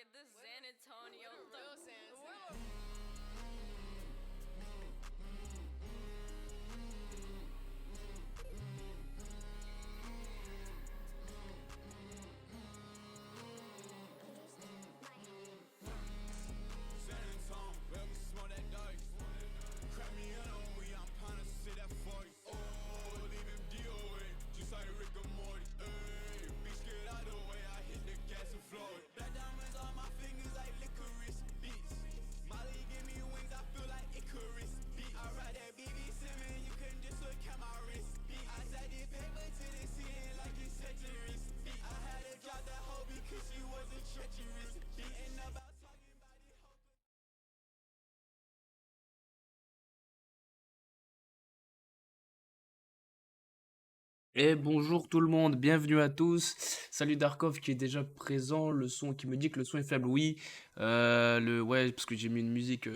at this San Antonio. Real San Antonio. Et bonjour tout le monde, bienvenue à tous. Salut Darkov qui est déjà présent, le son qui me dit que le son est faible. Oui, ouais, parce que j'ai mis une musique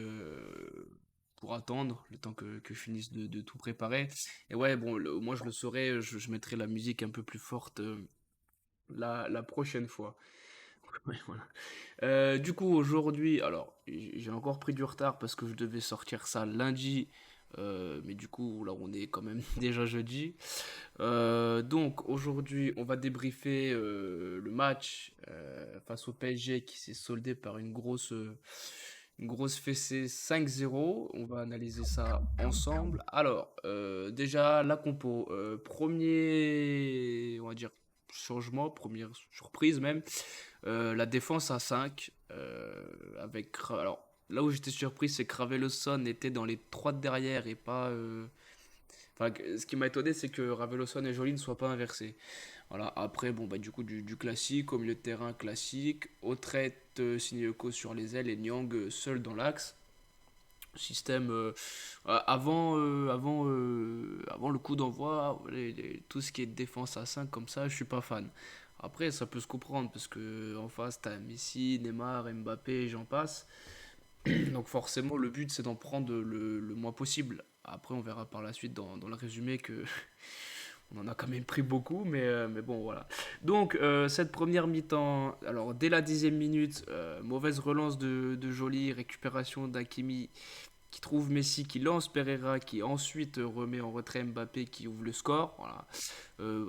pour attendre le temps que je finisse de tout préparer. Et ouais, bon, moi je le saurai, je mettrai la musique un peu plus forte la prochaine fois. Ouais, voilà. Du coup, aujourd'hui, alors, j'ai encore pris du retard parce que je devais sortir ça lundi. Mais du coup, là, on est quand même déjà jeudi. Donc, aujourd'hui, on va débriefer le match face au PSG qui s'est soldé par une grosse fessée 5-0. On va analyser ça ensemble. Alors, déjà, la compo. Premier, on va dire, changement, première surprise même. La défense à 5 alors là où j'étais surpris, c'est que Raveloson était dans les 3 de derrière et pas. Enfin, ce qui m'a étonné, c'est que Raveloson et Joly ne soient pas inversés. Voilà, après, bon, bah, du coup, du classique, au milieu de terrain classique, Autrette, Sinioko sur les ailes et Nyang seul dans l'axe. Système avant le coup d'envoi, tout ce qui est défense à 5 comme ça, je suis pas fan. Après, ça peut se comprendre parce que en face, t'as Messi, Neymar, Mbappé, et j'en passe. Donc forcément, le but, c'est d'en prendre le moins possible. Après, on verra par la suite dans le résumé que on en a quand même pris beaucoup, mais bon, voilà. Donc, cette première mi-temps, alors dès la 10e minute, mauvaise relance de Joly, récupération d'Akimi qui trouve Messi, qui lance Pereira, qui ensuite remet en retrait Mbappé, qui ouvre le score. Voilà.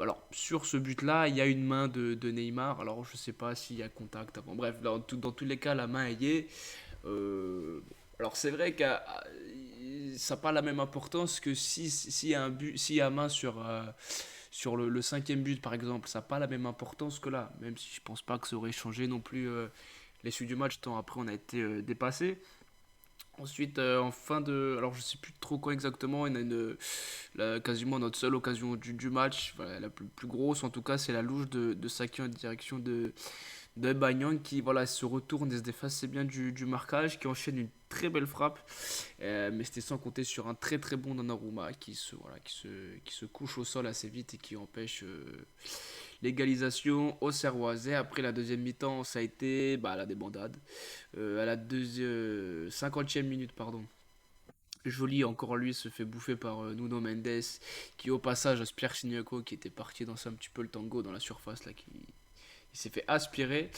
Alors, sur ce but-là, il y a une main de Neymar. Alors, je ne sais pas s'il y a contact avant. Bref, dans tous les cas, la main y est. Alors, c'est vrai que ça n'a pas la même importance que si y a un but, s'il y a main sur le 5e but, par exemple. Ça n'a pas la même importance que là. Même si je pense pas que ça aurait changé non plus l'issue du match, tant après on a été dépassé. Ensuite, en fin de. Alors, je sais plus trop quoi exactement. On a quasiment notre seule occasion du match. Voilà, la plus grosse, en tout cas, c'est la louche de Saki en direction de Bagnan qui voilà, se retourne et se déface assez bien du marquage, qui enchaîne une très belle frappe. Mais c'était sans compter sur un très très bon Donnarumma qui se couche au sol assez vite et qui empêche l'égalisation au Serroisais. Après la deuxième mi-temps, ça a été la débandade. À la 50e minute, pardon. Joly, encore lui, se fait bouffer par Nuno Mendes, qui au passage aspire Siniako, qui était parti danser un petit peu le tango dans la surface, là, qui il s'est fait aspirer.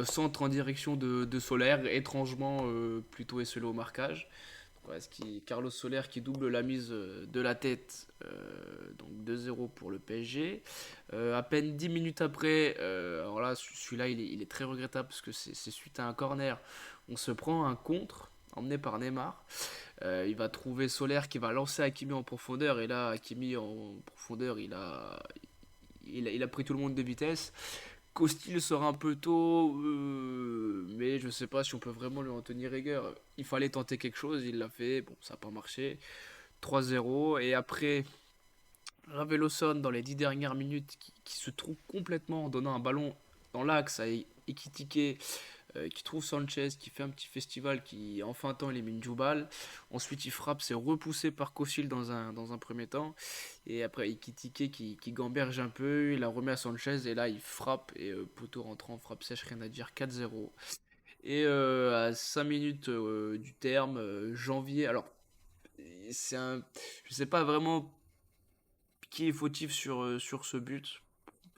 Centre en direction de Solaire, étrangement plutôt esselé au marquage. Voilà, Carlos Soler qui double la mise de la tête, donc 2-0 pour le PSG. À peine 10 minutes après, alors là, celui-là, il est très regrettable parce que c'est suite à un corner. On se prend un contre emmené par Neymar. Il va trouver Soler qui va lancer Hakimi en profondeur. Et là, Hakimi en profondeur, il a pris tout le monde de vitesse. Costil sort un peu tôt, mais je sais pas si on peut vraiment lui en tenir rigueur. Il fallait tenter quelque chose, il l'a fait, bon, ça n'a pas marché. 3-0, et après, Raveloson, dans les 10 dernières minutes, qui se trouve complètement en donnant un ballon dans l'axe à Ekitike, qui trouve Sanchez, qui fait un petit festival, qui en fin de temps élimine Djoubal. Ensuite, il frappe, c'est repoussé par Kostil dans un premier temps. Et après, Ekitike qui gamberge un peu, il la remet à Sanchez, et là, il frappe, et poteau rentrant, frappe sèche, rien à dire, 4-0. Et à 5 minutes du terme, janvier, alors, c'est un. Je sais pas vraiment qui est fautif sur ce but.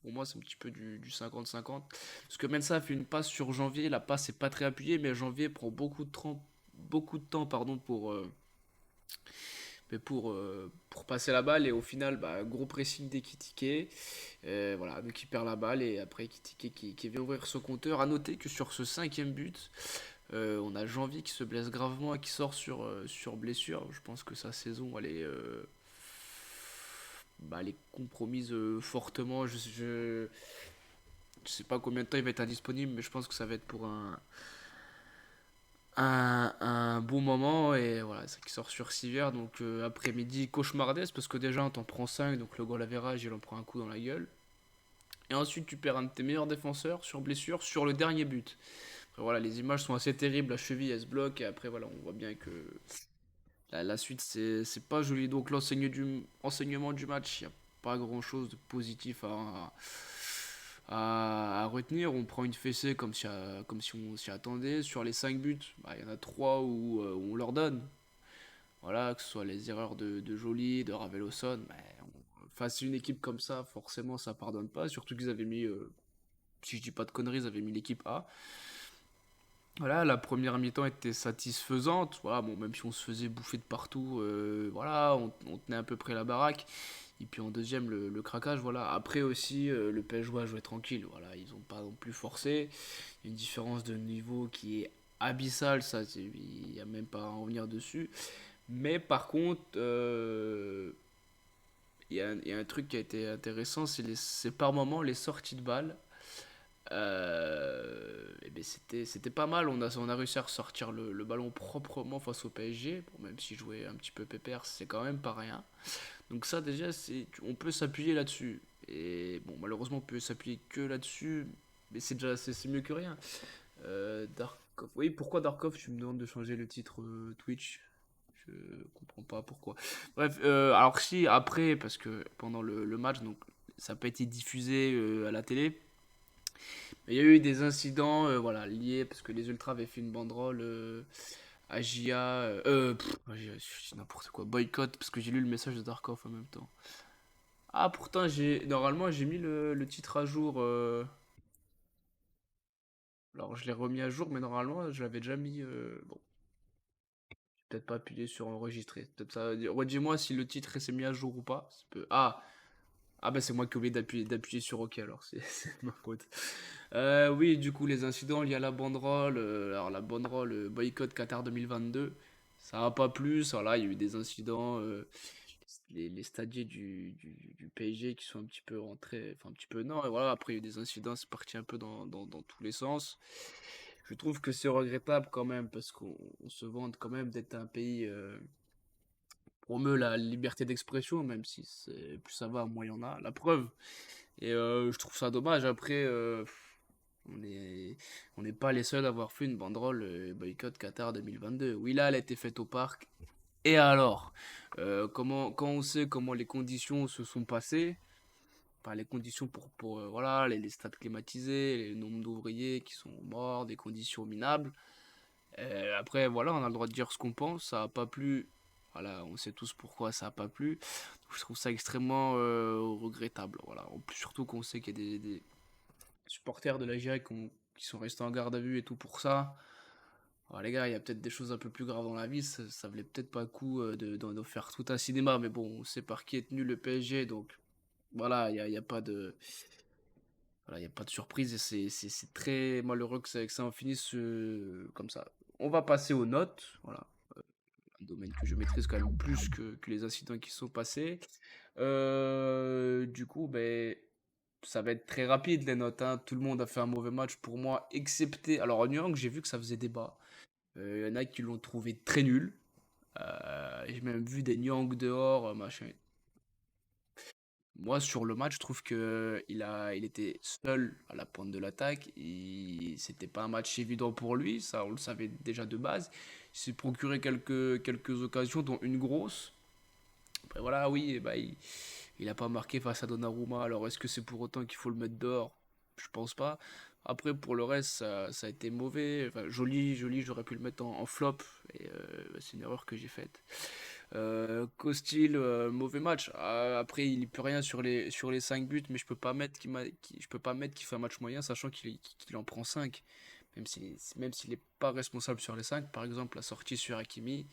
Pour moi, c'est un petit peu du 50-50. Parce que Mensah a fait une passe sur Janvier. La passe n'est pas très appuyée, mais Janvier prend beaucoup de temps pardon, pour passer la balle. Et au final, bah, gros pressing d'Ekitike. Voilà, donc il perd la balle. Et après, Ekitike qui vient ouvrir son compteur. À noter que sur ce cinquième but, on a Janvier qui se blesse gravement et qui sort sur blessure. Je pense que sa saison, elle est compromise fortement. Je sais pas combien de temps il va être indisponible, mais je pense que ça va être pour un bon moment. Et voilà, c'est qui sort sur Sivière. Donc après-midi cauchemardesque parce que déjà on t'en prend 5, donc le goal average il en prend un coup dans la gueule. Et ensuite tu perds un de tes meilleurs défenseurs sur blessure sur le dernier but. Après, voilà, les images sont assez terribles, la cheville elle se bloque et après voilà, on voit bien que la suite c'est pas joli. Donc l'enseignement du match, il n'y a pas grand chose de positif à retenir. On prend une fessée comme si on s'y attendait. Sur les 5 buts, bah, il y en a 3 où on leur donne. Voilà, que ce soit les erreurs de Joly, de Raveloson. Face à une équipe comme ça, forcément, ça pardonne pas. Surtout qu'ils avaient mis, si je dis pas de conneries, ils avaient mis l'équipe A. Voilà, la première mi-temps était satisfaisante. Voilà, bon, même si on se faisait bouffer de partout, voilà, on tenait à peu près la baraque. Et puis en deuxième, le craquage, voilà. Après aussi, le PSG a joué tranquille. Voilà, ils n'ont pas non plus forcé. Il y a une différence de niveau qui est abyssale, ça, il n'y a même pas à en revenir dessus. Mais par contre, il y a un truc qui a été intéressant, c'est par moment les sorties de balles. Et ben c'était pas mal. On a réussi à ressortir le ballon proprement face au PSG. Bon, même si jouer un petit peu pépère, c'est quand même pas rien. Donc ça déjà, on peut s'appuyer là-dessus. Et bon, malheureusement, on peut s'appuyer que là-dessus, mais c'est mieux que rien. Darkov. Oui, pourquoi Darkov, tu me demandes de changer le titre Twitch? Je comprends pas pourquoi. Bref, alors si après, parce que pendant le match, donc ça n'a pas été diffusé à la télé. Mais il y a eu des incidents, voilà, liés parce que les Ultras avaient fait une banderole à JA, je dis n'importe quoi, boycott, parce que j'ai lu le message de Darkov en même temps. Ah, pourtant, normalement, j'ai mis le titre à jour. Alors, je l'ai remis à jour, mais normalement, je l'avais déjà mis. Bon, j'ai peut-être pas appuyé sur enregistrer. Peut-être ça. Redis-moi si le titre s'est mis à jour ou pas. Ah, bah, c'est moi qui ai oublié d'appuyer sur OK, alors, c'est ma faute. Oui, du coup, les incidents liés à la banderole. Alors, la banderole boycott Qatar 2022, ça n'a pas plu. Voilà, il y a eu des incidents. Les stadiers du PSG qui sont un petit peu rentrés, enfin un petit peu non, et voilà, après il y a eu des incidents, c'est parti un peu dans tous les sens. Je trouve que c'est regrettable quand même, parce qu'on se vante quand même d'être un pays promeut la liberté d'expression, même si plus ça va, moins il y en a, la preuve. Et je trouve ça dommage, après, on est, on n'est pas les seuls à avoir fait une banderole boycott Qatar 2022. Oui, là, elle a été faite au parc. Et alors, quand on sait comment les conditions se sont passées, enfin les conditions pour voilà, les stades climatisés, les nombres d'ouvriers qui sont morts, des conditions minables. Après, voilà, on a le droit de dire ce qu'on pense, ça a pas plu. Voilà, on sait tous pourquoi ça a pas plu. Je trouve ça extrêmement regrettable. Voilà, surtout qu'on sait qu'il y a des supporters de la GIA qui sont restés en garde à vue et tout pour ça. Alors les gars, il y a peut-être des choses un peu plus graves dans la vie, ça valait peut-être pas le coup d'en faire tout un cinéma, mais bon, on sait par qui est tenu le PSG, donc voilà, il y a pas de, voilà, il y a pas de surprise et c'est très malheureux que ça en finisse comme ça. On va passer aux notes, voilà, un domaine que je maîtrise quand même plus que les incidents qui sont passés. Du coup, ben, ça va être très rapide les notes, hein. Tout le monde a fait un mauvais match pour moi, excepté, alors à New York, j'ai vu que ça faisait débat. Il y en a qui l'ont trouvé très nul. J'ai même vu des Nyang dehors, machin. Moi, sur le match, je trouve que il était seul à la pointe de l'attaque. C'était pas un match évident pour lui, ça on le savait déjà de base. Il s'est procuré quelques occasions, dont une grosse. Après voilà, oui, bah, il a pas marqué face à Donnarumma. Alors est-ce que c'est pour autant qu'il faut le mettre dehors? Je pense pas. Après, pour le reste, ça a été mauvais. Enfin, joli, joli, j'aurais pu le mettre en flop. Et c'est une erreur que j'ai faite. Costil, mauvais match. Après, il n'y peut rien sur les 5 buts, mais je peux pas mettre qu'il fait un match moyen, sachant qu'il en prend 5. Même s'il n'est pas responsable sur les 5. Par exemple, la sortie sur Hakimi,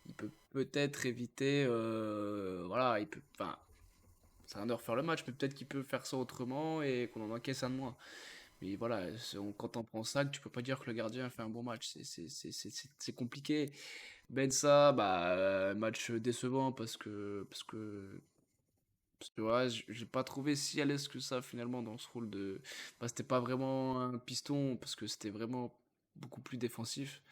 il peut peut-être éviter. Voilà, il peut. Enfin, ça va de refaire le match, mais peut-être qu'il peut faire ça autrement et qu'on en encaisse un de moins. Mais voilà, quand on prend 5, tu peux pas dire que le gardien fait un bon match. C'est compliqué. Bensa, bah, match décevant parce que voilà, j'ai pas trouvé si à l'aise que ça finalement dans ce rôle de. Bah, c'était pas vraiment un piston parce que c'était vraiment beaucoup plus défensif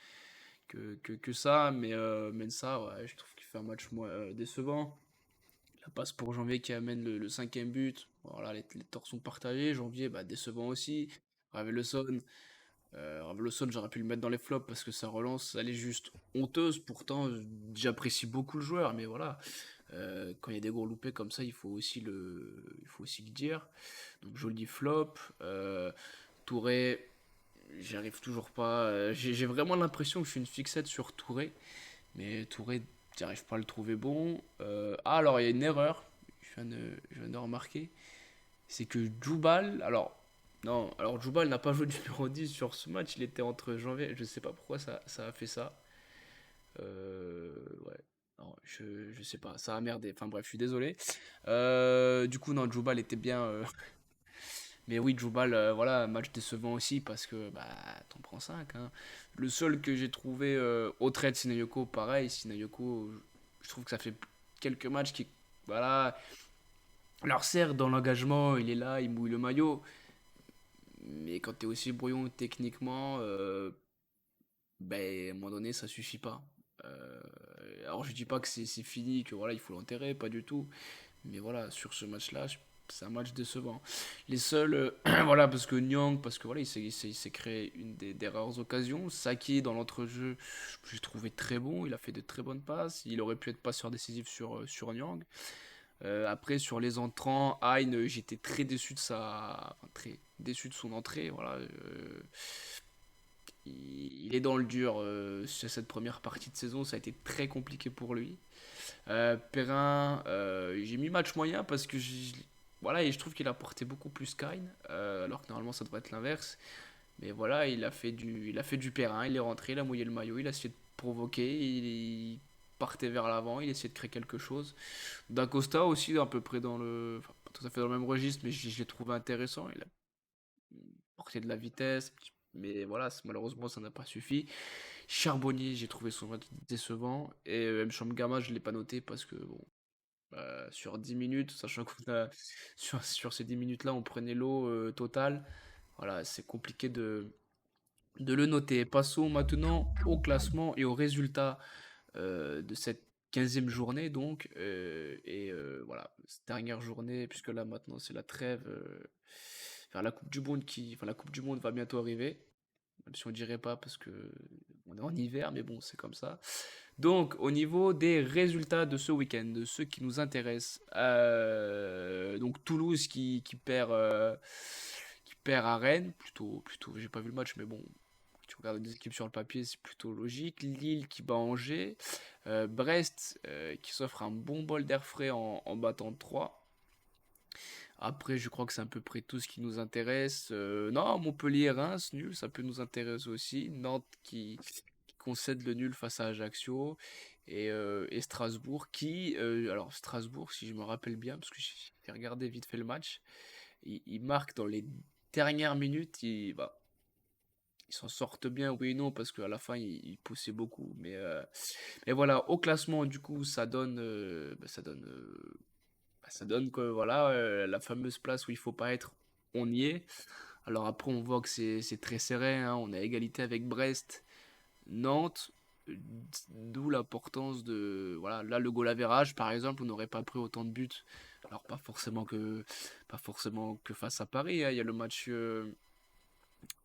que ça. Mais Mensa, ouais, je trouve qu'il fait un match décevant. La passe pour Janvier qui amène le cinquième but. Voilà, les torts sont partagés. Janvier, bah, décevant aussi. Raveloson, Raveloson, j'aurais pu le mettre dans les flops parce que sa relance, elle est juste honteuse. Pourtant, j'apprécie beaucoup le joueur, mais voilà, quand il y a des gros loupés comme ça, il faut aussi le dire. Donc joli flop. Touré, j'y arrive toujours pas. J'ai vraiment l'impression que je suis une fixette sur Touré, mais Touré, j'arrive pas à le trouver bon. Alors il y a une erreur, je viens de remarquer, c'est que Djoubal, alors non, alors Djoubal n'a pas joué de numéro 10 sur ce match, il était entre janvier, je sais pas pourquoi ça a fait ça. Ouais. Non, je sais pas, ça a merdé. Enfin bref, je suis désolé. Du coup, non, Djoubal était bien. Mais oui, Djoubal, voilà, match décevant aussi parce que bah, t'en prends 5 hein. Le seul que j'ai trouvé au trade Sinayoko, pareil. Sinayoko, je trouve que ça fait quelques matchs qui. Voilà. Alors certes, dans l'engagement, il est là, il mouille le maillot. Mais quand t'es aussi brouillon techniquement, ben, à un moment donné, ça suffit pas. Euh, alors je dis pas que c'est fini, que voilà, il faut l'enterrer, pas du tout. Mais voilà, sur ce match-là, c'est un match décevant. Les seuls, voilà, parce que Nyang, parce que voilà, il s'est créé des rares occasions. Saki, dans l'entrejeu, j'ai trouvé très bon, il a fait de très bonnes passes. Il aurait pu être passeur décisif sur Nyang. Après, sur les entrants, Hein, j'étais très déçu de enfin, très déçu de son entrée. Voilà, il est dans le dur sur cette première partie de saison, ça a été très compliqué pour lui. Perrin, j'ai mis match moyen parce que voilà, et je trouve qu'il a porté beaucoup plus Kine, alors que normalement ça devrait être l'inverse. Mais voilà, il a fait du Perrin, il est rentré, il a mouillé le maillot, il a essayé de provoquer, il partait vers l'avant, il essayait de créer quelque chose. D'Acosta aussi, à peu près dans le. Enfin, pas tout à fait dans le même registre, mais je l'ai trouvé intéressant. Il a porté de la vitesse, mais voilà, malheureusement ça n'a pas suffi. Charbonnier, j'ai trouvé son match décevant. Et M. Gamma, je ne l'ai pas noté parce que, bon, sur 10 minutes, sachant qu'on a, sur ces 10 minutes-là, on prenait l'eau totale. Voilà, c'est compliqué de le noter. Passons maintenant au classement et aux résultats de cette 15e journée, donc. Voilà, cette dernière journée, puisque là maintenant c'est la trêve. Enfin, la Coupe du Monde va bientôt arriver. Même si on dirait pas parce que on est en hiver, mais bon, c'est comme ça. Donc, au niveau des résultats de ce week-end, de ceux qui nous intéressent, donc Toulouse qui perd à Rennes, plutôt, j'ai pas vu le match, mais bon, tu regardes les équipes sur le papier, c'est plutôt logique. Lille qui bat Angers, Brest qui s'offre un bon bol d'air frais en battant 3. Après, je crois que c'est à peu près tout ce qui nous intéresse. Non, Montpellier-Reims, nul, ça peut nous intéresser aussi. Nantes qui concède le nul face à Ajaccio. Et Strasbourg alors Strasbourg, si je me rappelle bien, parce que j'ai regardé vite fait le match, il marque dans les dernières minutes. Bah, ils s'en sortent bien, oui et non, parce qu'à la fin, ils poussaient beaucoup. Mais voilà, au classement, du coup, ça donne que voilà, la fameuse place où il faut pas être, on y est. Alors après, on voit que c'est très serré, hein. On a égalité avec Brest, Nantes, euh, d'où l'importance de voilà, là le goal average par exemple, on n'aurait pas pris autant de buts. Alors pas forcément que face à Paris, hein. Il y a le match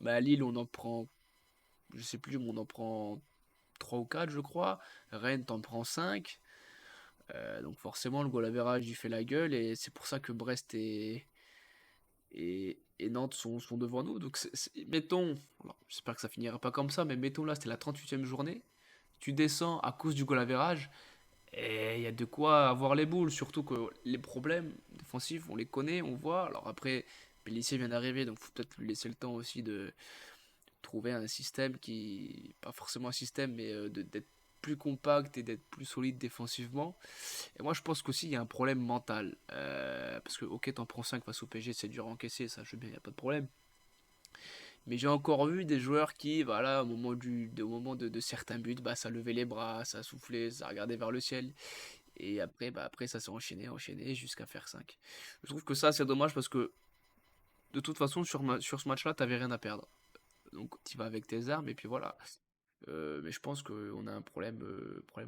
bah, à Lille, on en prend je sais plus, mais on en prend 3 ou 4 je crois. Rennes t'en prend 5. Donc forcément le goal average il fait la gueule et c'est pour ça que Brest et Nantes sont devant nous. Donc, mettons, alors, j'espère que ça finira pas comme ça, mais mettons là, c'était la 38e journée. Tu descends à cause du goal average. Et il y a de quoi avoir les boules, surtout que les problèmes défensifs, on les connaît, on voit. Alors après, Pellissier vient d'arriver, donc faut peut-être lui laisser le temps aussi de trouver un système qui, pas forcément un système, mais d'être plus compact et d'être plus solide défensivement. Et moi, je pense qu'aussi, il y a un problème mental. Parce que, ok, t'en prends 5 face au PSG, c'est dur à encaisser, ça, je veux bien, il n'y a pas de problème. Mais j'ai encore vu des joueurs qui, voilà, au moment de certains buts, bah, ça levait les bras, ça soufflait, ça regardait vers le ciel. Et après, bah, après ça s'est enchaîné, enchaîné, jusqu'à faire 5. Je trouve que ça, c'est dommage parce que, de toute façon, sur ce match-là, t'avais rien à perdre. Donc, tu vas avec tes armes, et puis voilà. Mais je pense qu'on a un problème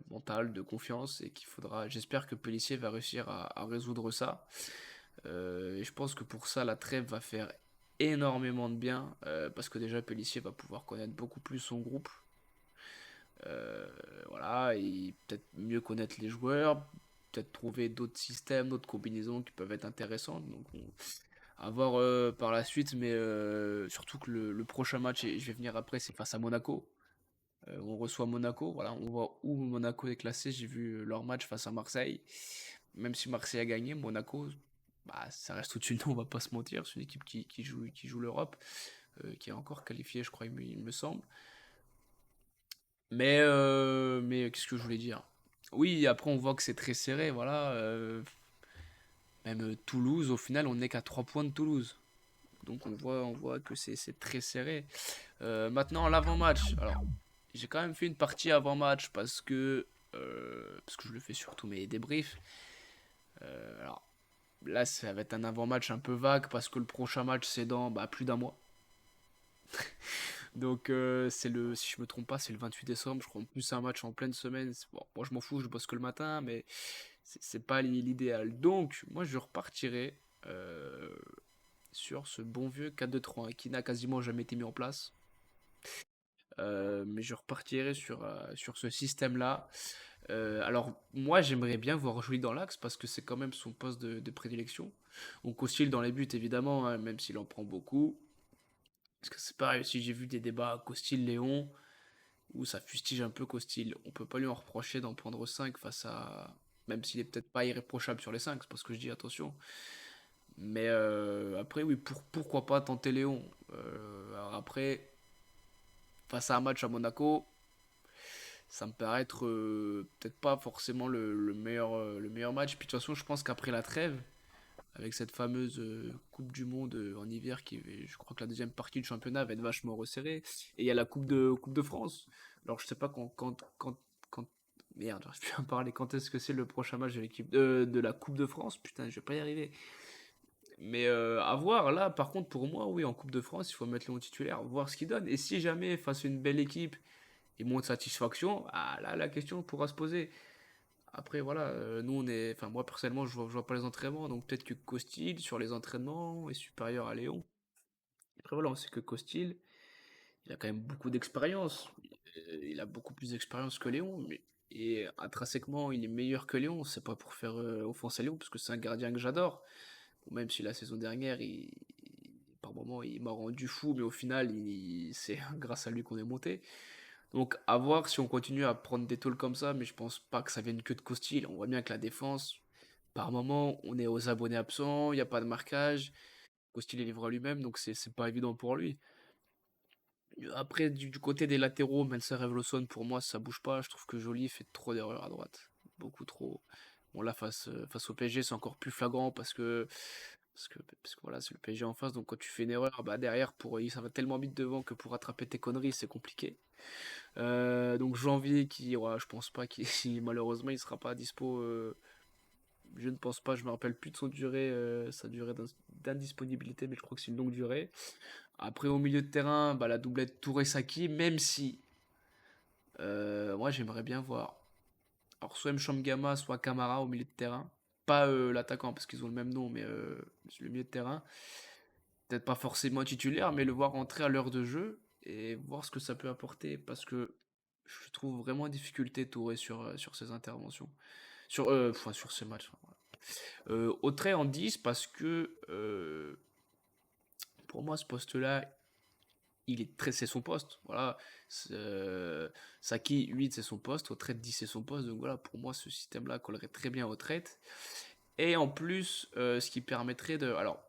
mental, de confiance, et qu'il faudra. J'espère que Pellissier va réussir à résoudre ça. Et je pense que pour ça, la trêve va faire énormément de bien, parce que déjà Pellissier va pouvoir connaître beaucoup plus son groupe. Euh, voilà, et peut-être mieux connaître les joueurs, peut-être trouver d'autres systèmes, d'autres combinaisons qui peuvent être intéressantes. Donc, à voir par la suite, mais surtout que le prochain match, et je vais venir après, c'est face à Monaco. On reçoit Monaco, voilà, on voit où Monaco est classé. J'ai vu leur match face à Marseille. Même si Marseille a gagné, Monaco, bah, ça reste au-dessus de nous, on va pas se mentir. C'est une équipe qui joue l'Europe, qui est encore qualifiée, je crois, il me semble. Mais qu'est-ce que je voulais dire? Oui, après on voit que c'est très serré, voilà. Même Toulouse, au final, on n'est qu'à 3 points de Toulouse. Donc on voit que c'est très serré. Maintenant, l'avant-match. Alors, j'ai quand même fait une partie avant-match parce que je le fais sur tous mes débriefs. Alors là, ça va être un avant-match un peu vague parce que le prochain match c'est dans bah, plus d'un mois. Donc si je me trompe pas, c'est le 28 décembre. Je crois en plus c'est un match en pleine semaine. Bon, moi je m'en fous, je bosse que le matin, mais c'est pas l'idéal. Donc moi je repartirai euh, sur ce bon vieux 4-2-3-1 qui n'a quasiment jamais été mis en place. Mais je repartirai sur ce système-là. Alors, moi, j'aimerais bien voir jouer dans l'axe parce que c'est quand même son poste de prédilection. On Costil dans les buts, évidemment, hein, même s'il en prend beaucoup. Parce que c'est pareil, si j'ai vu des débats Costil-Léon où ça fustige un peu Costil. On peut pas lui en reprocher d'en prendre 5 face à. Même s'il est peut-être pas irréprochable sur les 5, c'est pas ce que je dis, attention. Mais après, oui, pourquoi pas tenter Léon. Alors après, face à un match à Monaco, ça me paraît être peut-être pas forcément le meilleur match. Puis de toute façon, je pense qu'après la trêve, avec cette fameuse Coupe du Monde en hiver, je crois que la deuxième partie du championnat va être vachement resserrée. Et il y a la Coupe de France. Alors je sais pas quand merde, j'arrive plus à en parler. Quand est-ce que c'est le prochain match de l'équipe de la Coupe de France? Putain, je vais pas y arriver. Mais à voir, là, par contre, pour moi, oui, en Coupe de France, il faut mettre Léon titulaire, voir ce qu'il donne. Et si jamais, face à une belle équipe, il montre satisfaction, ah là, la question pourra se poser. Après, voilà, nous, enfin, moi, personnellement, je vois pas les entraînements, donc peut-être que Costil, sur les entraînements, est supérieur à Léon. Après, voilà, on sait que Costil, il a quand même beaucoup d'expérience. Il a beaucoup plus d'expérience que Léon, et intrinsèquement, il est meilleur que Léon. C'est pas pour faire offense à Léon, parce que c'est un gardien que j'adore. Bon, même si la saison dernière, par moments, il m'a rendu fou, mais au final, c'est grâce à lui qu'on est monté. Donc, à voir si on continue à prendre des tôles comme ça, mais je pense pas que ça vienne que de Costil. On voit bien que la défense, par moment, on est aux abonnés absents, il n'y a pas de marquage. Costil est livré à lui-même, donc c'est pas évident pour lui. Après, du côté des latéraux, Mensah et Lawson, pour moi, ça bouge pas. Je trouve que Joly fait trop d'erreurs à droite. Beaucoup trop. Bon, là, face au PSG, c'est encore plus flagrant parce que voilà, c'est le PSG en face. Donc, quand tu fais une erreur, bah, derrière, ça va tellement vite devant que pour rattraper tes conneries, c'est compliqué. Donc, janvier, je pense pas qu'il, malheureusement, il sera pas dispo. Je ne pense pas, je me rappelle plus de sa durée d'indisponibilité, mais je crois que c'est une longue durée. Après, au milieu de terrain, bah, la doublette Touré-Saki, même si moi j'aimerais bien voir. Alors, soit Mchangama, soit Kamara au milieu de terrain. Pas l'attaquant, parce qu'ils ont le même nom, mais le milieu de terrain. Peut-être pas forcément titulaire, mais le voir entrer à l'heure de jeu et voir ce que ça peut apporter, parce que je trouve vraiment en difficulté Touré sur ses interventions. Enfin, sur ses matchs. Voilà. Autrey en 10 parce que pour moi, ce poste-là, c'est son poste. Voilà. Saki 8 c'est son poste, Autrette 10 c'est son poste. Donc voilà, pour moi ce système-là collerait très bien à Autrette. Et en plus, ce qui permettrait de. Alors,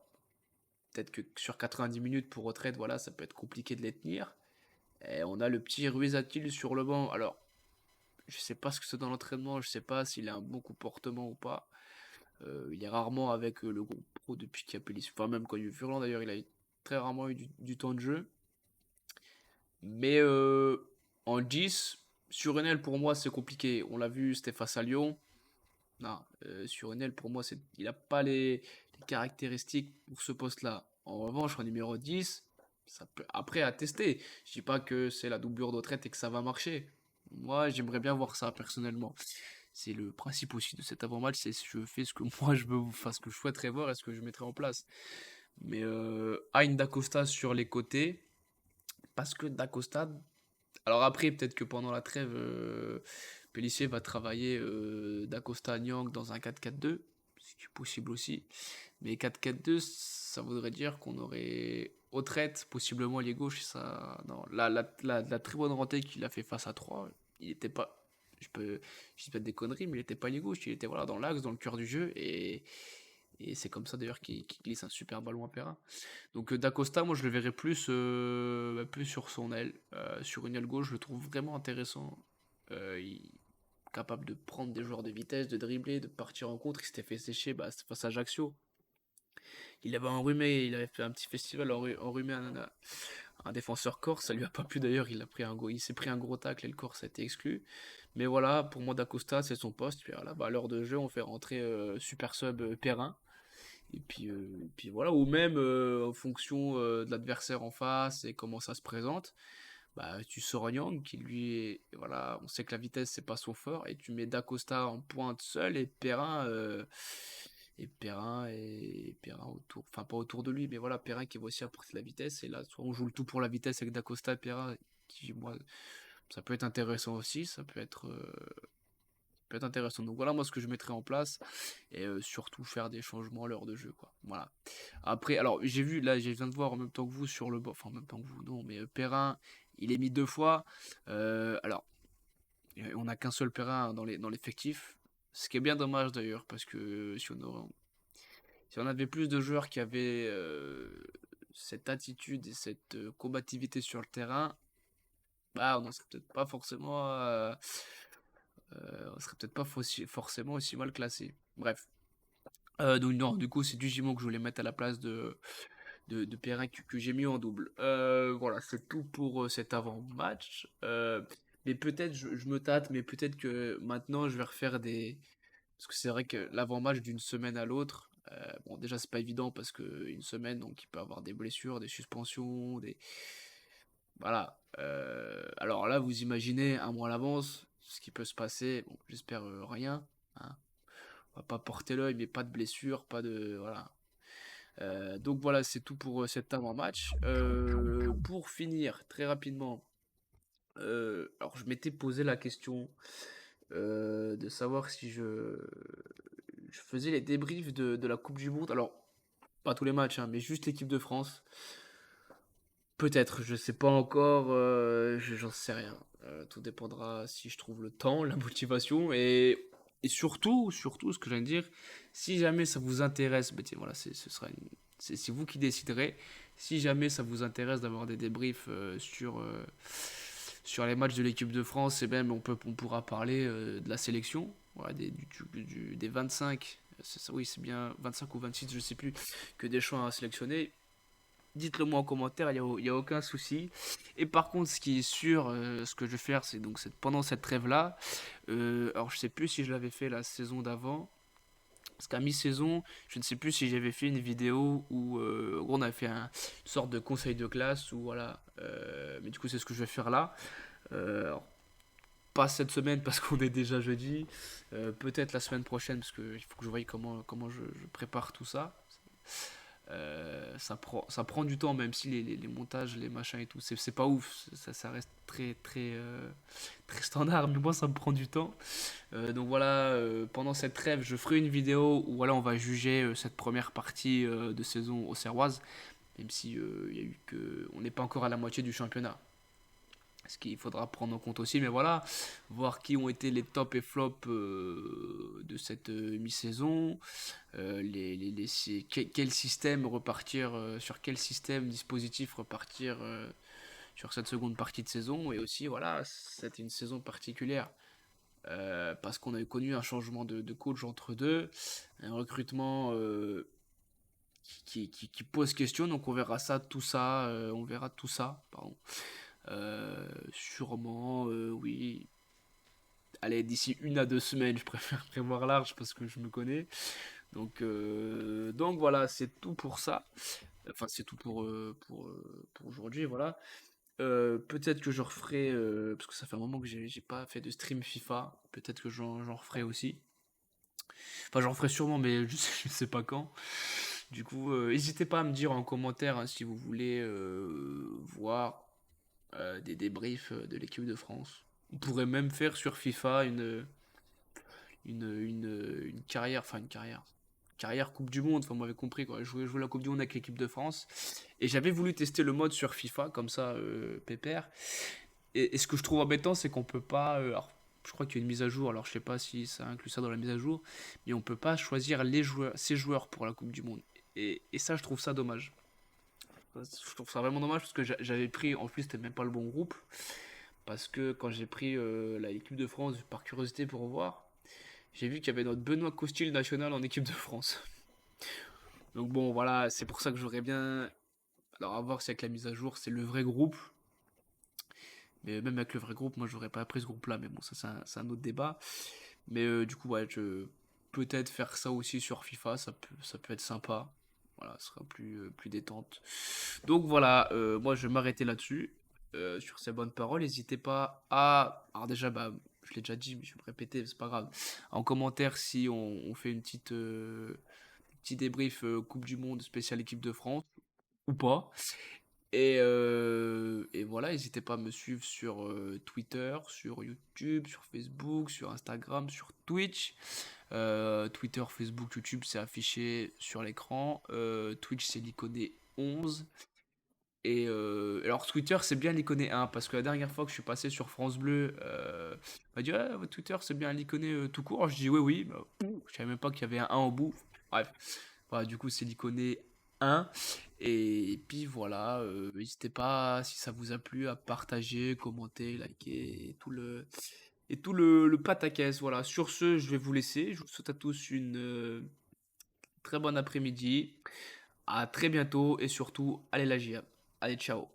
peut-être que sur 90 minutes pour Autrette, voilà, ça peut être compliqué de les tenir. Et on a le petit Ruiz Atil sur le banc. Alors, je sais pas ce que c'est dans l'entraînement, je sais pas s'il a un bon comportement ou pas. Il est rarement avec le groupe pro depuis qu'il y a Pellissier. Enfin, même quand il y a eu Furlan d'ailleurs, il a très rarement eu du temps de jeu. Mais en 10, sur Enel, pour moi, c'est compliqué. On l'a vu, c'était face à Lyon. Non, sur Enel, pour moi, il n'a pas les caractéristiques pour ce poste-là. En revanche, en numéro 10, ça peut, après, à tester. Je dis pas que c'est la doublure de traite et que ça va marcher. Moi, j'aimerais bien voir ça, personnellement. C'est le principe aussi de cet avant-match, c'est je fais ce que moi je veux, enfin ce que je souhaiterais voir et ce que je mettrais en place. Mais Hein d'Acosta sur les côtés, parce que d'Acosta, alors après, peut-être que pendant la trêve, Pellissier va travailler d'Acosta à Nyang dans un 4-4-2, ce qui est possible aussi. Mais 4-4-2, ça voudrait dire qu'on aurait Autrette, possiblement lié gauche. Ça, non, la très bonne rentrée qu'il a fait face à 3, il n'était pas. Je dis pas des conneries, mais il n'était pas lié gauche. Il était voilà, dans l'axe, dans le cœur du jeu. Et c'est comme ça d'ailleurs qu'il glisse un super ballon à Perrin. Donc D'Acosta, moi je le verrais plus sur son aile. Sur une aile gauche, je le trouve vraiment intéressant. Il est capable de prendre des joueurs de vitesse, de dribbler, de partir en contre. Il s'était fait sécher c'était face à Ajaccio. Il avait enrhumé, il avait fait un petit festival enrhumé un défenseur corse. Ça lui a pas plu d'ailleurs, il s'est pris un gros tacle et le corse a été exclu. Mais voilà, pour moi D'Acosta c'est son poste. Puis voilà, à l'heure de jeu, on fait rentrer super sub Perrin. Et puis voilà, ou même en fonction de l'adversaire en face et comment ça se présente, tu sors Nyang qui lui est, voilà, on sait que la vitesse c'est pas son fort, et tu mets Dacosta en pointe seul et Perrin autour, enfin pas autour de lui, mais voilà, Perrin qui va aussi apporter de la vitesse, et là soit on joue le tout pour la vitesse avec Dacosta et Perrin, qui moi ça peut être intéressant aussi, ça peut être intéressant. Donc voilà moi ce que je mettrais en place et surtout faire des changements à l'heure de jeu quoi. Voilà. Après alors j'ai vu là, je viens de voir en même temps que vous sur le banc, enfin en même temps que vous non, mais Perrin, il est mis 2 fois. Alors on n'a qu'un seul Perrin dans l'effectif. Ce qui est bien dommage d'ailleurs parce que si on avait plus de joueurs qui avaient cette attitude et cette combativité sur le terrain, on n'en serait peut-être pas forcément on serait peut-être pas forcément aussi mal classé. Bref. Donc non, du coup c'est du Gimon que je voulais mettre à la place de Perrin que j'ai mis en double. Voilà, c'est tout pour cet avant-match. Mais peut-être, je me tâte, mais peut-être que maintenant je vais refaire des. Parce que c'est vrai que l'avant-match d'une semaine à l'autre, bon déjà c'est pas évident parce que une semaine, donc il peut y avoir des blessures, des suspensions, des. Voilà. Alors là, vous imaginez un mois à l'avance ce qui peut se passer. Bon, j'espère rien. Hein. On va pas porter l'œil, mais pas de blessure, pas de. Voilà. Donc voilà, c'est tout pour cet avant-match. Pour finir, très rapidement, alors je m'étais posé la question de savoir si je faisais les débriefs de la Coupe du Monde. Alors, pas tous les matchs, hein, mais juste l'équipe de France. Peut-être, je sais pas encore, j'en sais rien. Tout dépendra si je trouve le temps, la motivation et surtout, ce que j'allais dire, si jamais ça vous intéresse, tiens, voilà, c'est vous qui déciderez. Si jamais ça vous intéresse d'avoir des débriefs sur les matchs de l'équipe de France, et même on pourra parler de la sélection, voilà, des 25, oui, c'est bien 25 ou 26, je sais plus, que Deschamps a sélectionné. Dites-le moi en commentaire, il y a aucun souci. Et par contre, ce qui est sûr, ce que je vais faire, c'est donc pendant cette trêve-là, alors je sais plus si je l'avais fait la saison d'avant, parce qu'à mi-saison, je ne sais plus si j'avais fait une vidéo où en gros, on a fait une sorte de conseil de classe, ou voilà. Mais du coup, c'est ce que je vais faire là. Alors, pas cette semaine parce qu'on est déjà jeudi, peut-être la semaine prochaine, parce qu'il faut que je voie comment je prépare tout ça. Ça prend du temps, même si les montages, les machins et tout, c'est pas ouf, ça reste très très très standard, mais moi ça me prend du temps. Donc voilà, pendant cette trêve, je ferai une vidéo où voilà, on va juger cette première partie de saison auxerroise. même si il y a eu que on n'est pas encore à la moitié du championnat. Ce qu'il faudra prendre en compte aussi, mais voilà, voir qui ont été les tops et flops de cette mi-saison, quel système repartir, sur quel système, dispositif repartir sur cette seconde partie de saison, et aussi, voilà, c'était une saison particulière. Parce qu'on a connu un changement de coach entre deux, un recrutement qui pose question, donc on verra ça, tout ça, on verra tout ça, pardon. Sûrement, oui. Allez, d'ici 1 à 2 semaines, je préfère prévoir large parce que je me connais. Donc voilà, c'est tout pour ça. Enfin, c'est tout pour aujourd'hui, voilà. Peut-être que je referai, parce que ça fait un moment que j'ai pas fait de stream FIFA. Peut-être que j'en referai aussi. Enfin, j'en ferai sûrement, mais je sais pas quand. Du coup, n'hésitez pas à me dire en commentaire hein, si vous voulez voir des débriefs de l'équipe de France. On pourrait même faire sur FIFA une carrière, enfin carrière Coupe du Monde, enfin vous m'avez compris quoi, jouer la Coupe du Monde avec l'équipe de France. Et j'avais voulu tester le mode sur FIFA, comme ça, pépère. Et ce que je trouve embêtant, c'est qu'on peut pas. Alors, je crois qu'il y a une mise à jour, alors je sais pas si ça inclut ça dans la mise à jour, mais on peut pas choisir ces joueurs pour la Coupe du Monde. Et ça, je trouve ça dommage. Je trouve ça vraiment dommage parce que j'avais pris, en plus, c'était même pas le bon groupe. Parce que quand j'ai pris l'équipe de France par curiosité pour voir, j'ai vu qu'il y avait notre Benoît Costil national en équipe de France. Donc bon, voilà, c'est pour ça que j'aurais bien. Alors, à voir si avec la mise à jour, c'est le vrai groupe. Mais même avec le vrai groupe, moi, j'aurais pas pris ce groupe-là. Mais bon, ça, c'est un autre débat. Mais du coup, ouais, je peut-être faire ça aussi sur FIFA, ça peut être sympa. Voilà, ce sera plus détente. Donc voilà, moi je vais m'arrêter là-dessus. Sur ces bonnes paroles, n'hésitez pas à. Alors déjà, bah, je l'ai déjà dit, mais je vais me répéter, c'est pas grave. En commentaire, si on fait une petit débrief Coupe du Monde spécial équipe de France ou pas. Et voilà, n'hésitez pas à me suivre sur Twitter, sur YouTube, sur Facebook, sur Instagram, sur Twitch. Twitter, Facebook, YouTube, c'est affiché sur l'écran. Twitch, c'est l'iconé 11. Et alors Twitter, c'est bien l'iconé 1, parce que la dernière fois que je suis passé sur France Bleu, on m'a dit ah, votre Twitter, c'est bien l'iconé tout court. Je dis oui, oui, bah, je savais même pas qu'il y avait un 1 au bout. Bref, voilà, du coup, c'est l'iconé 1. Et puis voilà, n'hésitez pas, si ça vous a plu, à partager, commenter, liker, et tout le pataquès. Voilà, sur ce, je vais vous laisser. Je vous souhaite à tous une très bonne après-midi. À très bientôt et surtout, allez la GIA. Allez, ciao.